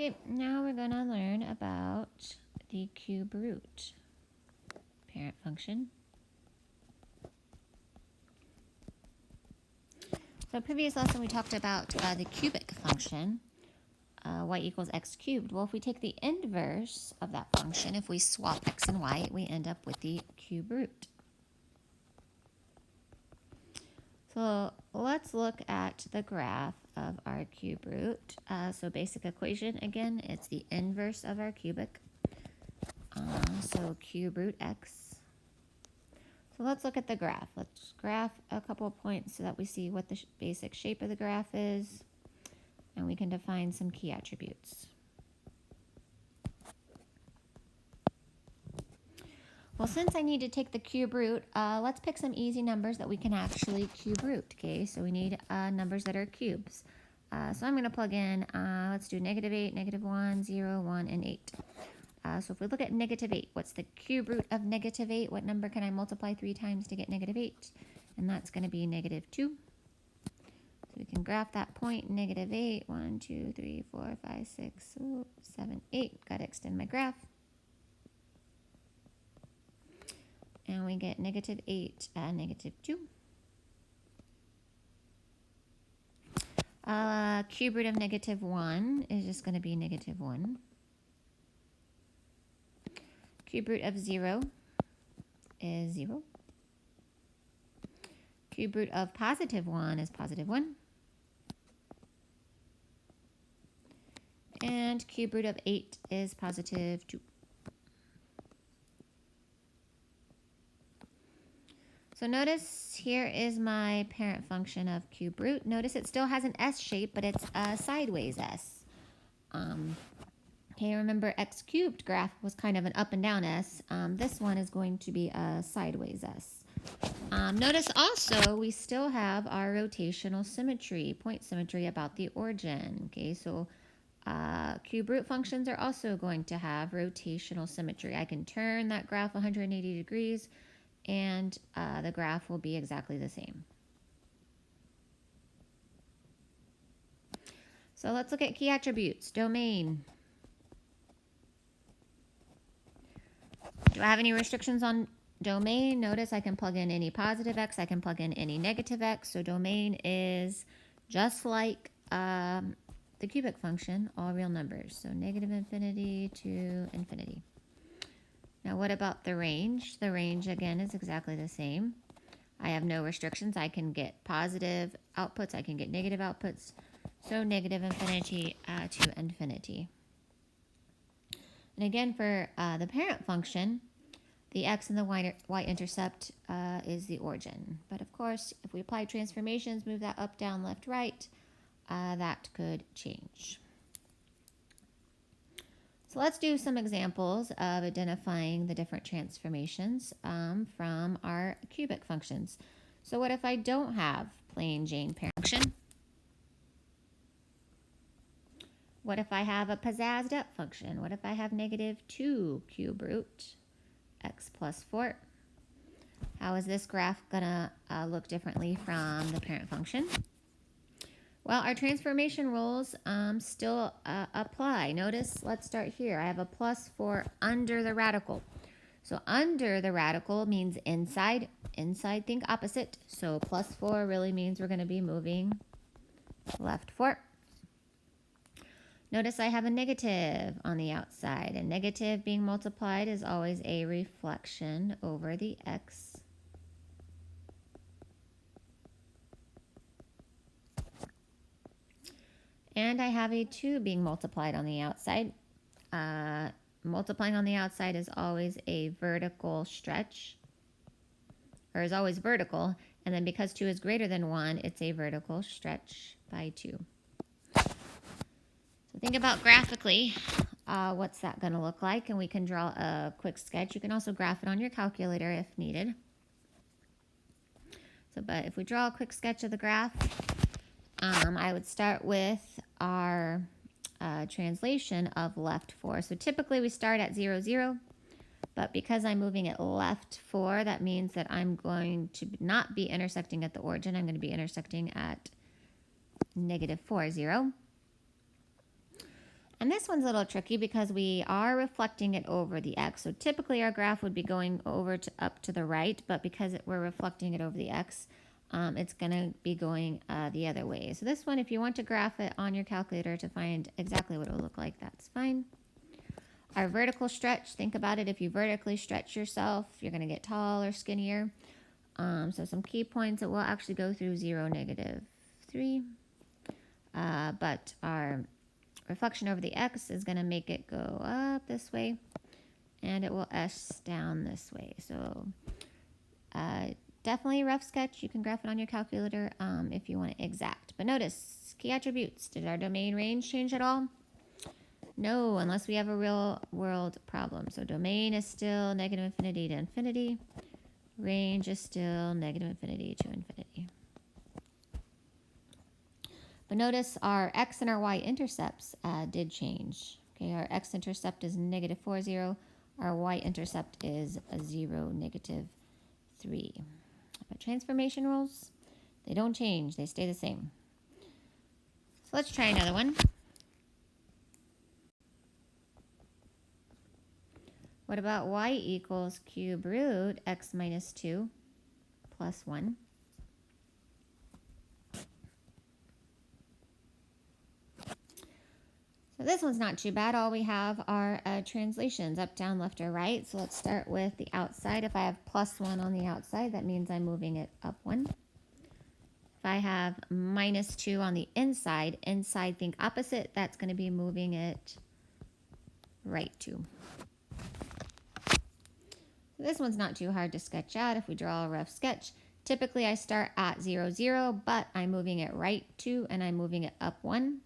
Okay, now we're going to learn about the cube root parent function. So previous lesson we talked about the cubic function, y equals x cubed. Well, if we take the inverse of that function, if we swap x and y, we end up with the cube root. So let's look at the graph of our cube root. So basic equation, again, it's the inverse of our cubic. So cube root x. So let's look at the graph. Let's graph a couple of points so that we see what the basic shape of the graph is, and we can define some key attributes. Well, since I need to take the cube root, let's pick some easy numbers that we can actually cube root, okay? So we need numbers that are cubes. So I'm going to plug in, let's do -8, -1, 0, 1, and 8. So if we look at -8, what's the cube root of -8? What number can I multiply 3 times to get -8? And that's going to be -2. So we can graph that point, -8, 1, 2, 3, 4, 5, 6, 7, 8. Got to extend my graph. And we get -8, -2. Cube root of -1 is just going to be -1. Cube root of 0 is 0. Cube root of +1 is +1. And cube root of 8 is +2. So notice here is my parent function of cube root. Notice it still has an S shape, but it's a sideways S. Okay, remember x cubed graph was kind of an up and down S. This one is going to be a sideways S. Notice also we still have our rotational symmetry, point symmetry about the origin. Okay, so cube root functions are also going to have rotational symmetry. I can turn that graph 180 degrees and the graph will be exactly the same. So let's look at key attributes. Domain. Do I have any restrictions on domain? Notice I can plug in any positive x, I can plug in any negative x. So domain is just like the cubic function, all real numbers. So -infinity to infinity. Now what about the range? The range again is exactly the same. I have no restrictions. I can get positive outputs, I can get negative outputs. So -infinity to infinity. And again, for the parent function, the x and the y-intercept is the origin. But of course, if we apply transformations, move that up, down, left, right, that could change. So let's do some examples of identifying the different transformations from our cubic functions. So what if I don't have plain Jane parent function? What if I have a pizzazzed up function? What if I have -2 cube root x plus 4? How is this graph gonna look differently from the parent function? Well, our transformation rules still apply. Notice, let's start here. I have a +4 under the radical. So under the radical means inside. Inside, think opposite. So +4 really means we're going to be moving left 4. Notice I have a negative on the outside. A negative being multiplied is always a reflection over the x. And I have a 2 being multiplied on the outside. Multiplying on the outside is always a vertical stretch, or is always vertical. And then because 2 is greater than 1, it's a vertical stretch by 2. So think about graphically, what's that going to look like? And we can draw a quick sketch. You can also graph it on your calculator if needed. So, but if we draw a quick sketch of the graph, I would start with our translation of left 4. So typically we start at 0, 0. But because I'm moving it left 4, that means that I'm going to not be intersecting at the origin. I'm going to be intersecting at -4, 0. And this one's a little tricky because we are reflecting it over the x. So typically our graph would be going over to up to the right, but because we're reflecting it over the x, it's going to be going the other way. So this one, if you want to graph it on your calculator to find exactly what it will look like, that's fine. Our vertical stretch, think about it. If you vertically stretch yourself, you're going to get tall or skinnier. So some key points, it will actually go through 0, -3. But our reflection over the x is going to make it go up this way, and it will S down this way. So definitely a rough sketch. You can graph it on your calculator if you want it exact. But notice, key attributes. Did our domain range change at all? No, unless we have a real world problem. So domain is still -infinity to infinity. Range is still -infinity to infinity. But notice our x and our y intercepts did change. Okay, our x-intercept is -4, our y-intercept is 0, -3. But transformation rules, they don't change, they stay the same. So let's try another one. What about y equals cube root x minus 2 plus 1? So this one's not too bad. All we have are translations, up, down, left, or right. So let's start with the outside. If I have +1 on the outside, that means I'm moving it up 1. If I have -2 on the inside, think opposite, that's going to be moving it right 2. So this one's not too hard to sketch out. If we draw a rough sketch, typically I start at 0, 0, but I'm moving it right 2 and I'm moving it up 1.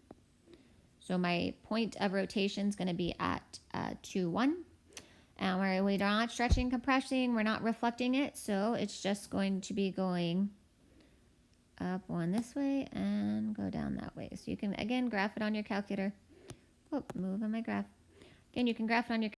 So my point of rotation is going to be at 2, 1. And we're not stretching, compressing, we're not reflecting it. So it's just going to be going up 1 this way and go down that way. So you can, again, graph it on your calculator. Oh, moving my graph. Again, you can graph it on your